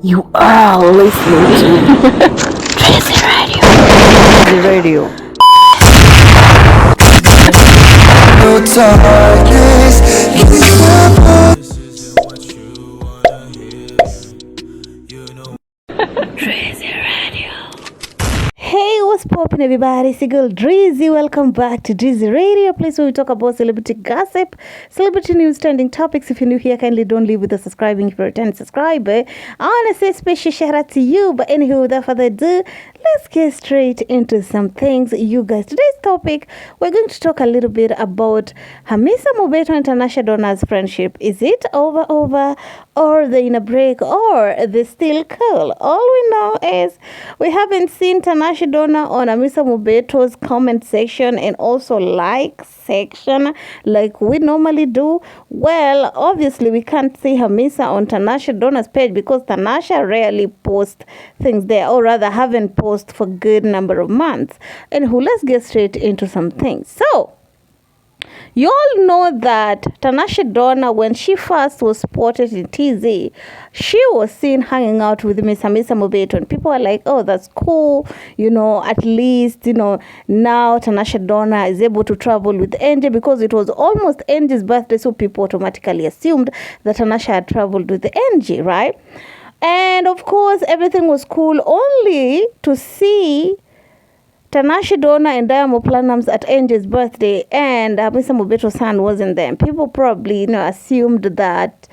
You are listening to Tracy Radio. Tracy Radio. No darkness, Tracy Radio. Hey, what's poppin', everybody? It's your girl Drizzy. Welcome back to Drizzy Radio, place where we talk about celebrity gossip, celebrity news, trending topics. If you're new here, kindly don't leave without subscribing. If you're a returning subscriber, I want to say a special shout out to you. But anywho, without further ado, let's get straight into some things, you guys. Today's topic, we're going to talk a little bit about HAMISA Mobeto and Tanasha Donna's friendship. Is it over, or they in a break, or they still cool? All we know is we haven't seen Tanasha Donna on HAMISA Mobeto's comment section and also like section like we normally do. Well, obviously we can't see HAMISA on Tanasha Donna's page because Tanasha rarely posts things there, or rather haven't posted for good number of months. And let's get straight into some things. So you all know that Tanasha Donna, when she first was spotted in TZ, she was seen hanging out with Miss HAMISA Mobeto. And people are like, oh, that's cool. At least, now Tanasha Donna is able to travel with Angie, because it was almost Angie's birthday. So people automatically assumed that Tanasha had traveled with Angie, right? And of course, everything was cool, only to see Tanasha Donna and Diamond Platnumz at Angie's birthday, and Mr. Mobeto's son wasn't there. People probably, assumed that,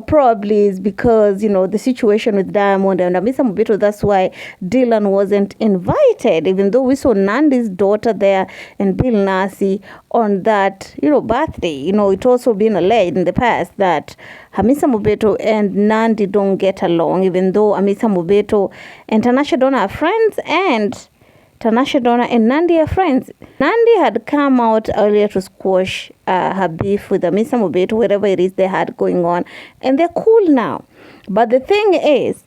probably is because, the situation with Diamond and Mr. Mobeto, that's why Dylan wasn't invited, even though we saw Nandi's daughter there and Bill Nasi on that, birthday. It also been alleged in the past that HAMISA Mobeto and Nandi don't get along, even though HAMISA Mobeto and Tanasha Donna are friends, and Tanasha Donna and Nandi are friends. Nandi had come out earlier to squash her beef with HAMISA Mobeto, whatever it is they had going on, and they're cool now. But the thing is,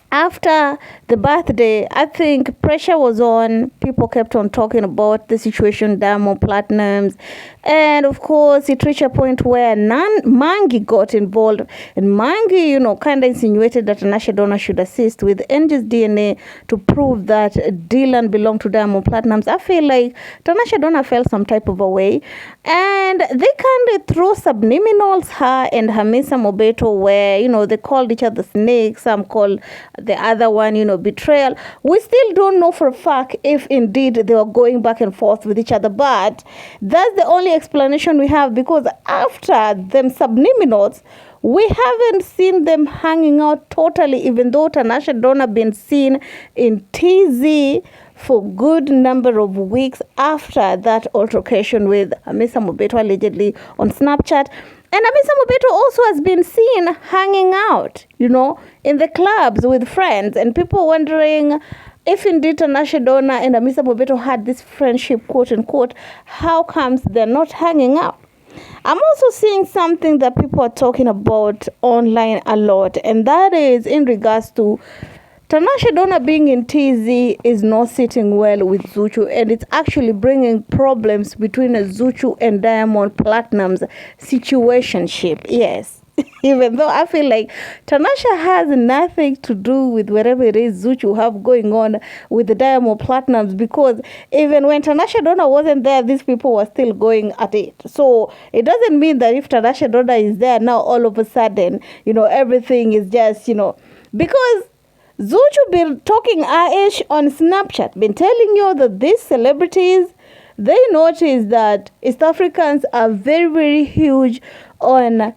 after the birthday, I think pressure was on. People kept on talking about the situation, Diamond Platnumz. And of course, it reached a point where Mangi got involved. And Mangi, kind of insinuated that Tanasha Donna should assist with Angie's DNA to prove that Dylan belonged to Diamond Platnumz. I feel like Tanasha Donna felt some type of a way. And they kind of threw subliminals, her and HAMISA Mobeto, where, they called each other snakes. Some called the other one, betrayal. We still don't know for a fact if indeed they were going back and forth with each other, but that's the only explanation we have, because after them subliminals, we haven't seen them hanging out totally, even though Tanasha Donna been seen in TZ for good number of weeks after that altercation with HAMISA Mobeto allegedly on Snapchat. And HAMISA Mobeto also has been seen hanging out, in the clubs with friends. And people wondering if indeed Tanasha Donna and HAMISA Mobeto had this friendship, quote unquote, how comes they're not hanging out? I'm also seeing something that people are talking about online a lot, and that is in regards to Tanasha Donna being in TZ is not sitting well with Zuchu, and it's actually bringing problems between Zuchu and Diamond Platnumz situationship. Yes. Even though I feel like Tanasha has nothing to do with whatever it is Zuchu have going on with the Diamond Platnumz, because even when Tanasha Donna wasn't there, these people were still going at it. So it doesn't mean that if Tanasha Donna is there now, all of a sudden, everything is just, because Zuchu been talking Aish on Snapchat, been telling you that these celebrities, they notice that East Africans are very, very huge on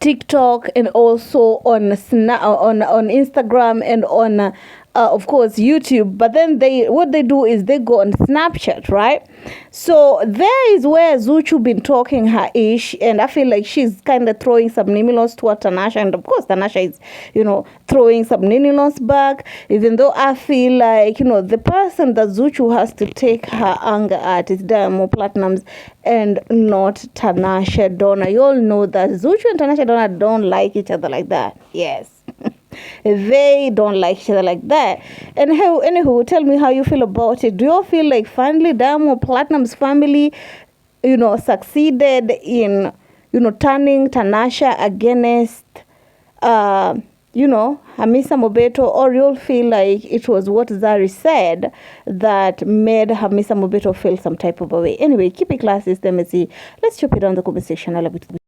TikTok and also on Instagram and on of course YouTube, but then what they do is they go on Snapchat, right? So there is where Zuchu been talking her ish, and I feel like she's kind of throwing subliminals toward Tanasha, and of course Tanasha is throwing subliminals back, even though I feel like the person that Zuchu has to take her anger at is Diamond Platnumz and not Tanasha Donna. You all know that Zuchu and Tanasha Donna don't like each other like that. Yes. They don't like each other like that. And anywho, tell me how you feel about it. Do you feel like finally Diamond Platnumz family, succeeded in, turning Tanasha against Hamisa Mobeto, or you'll feel like it was what Zari said that made Hamisa Mobeto feel some type of a way. Anyway, keep it classy, stay messy. Let's chop it down the conversation a little bit.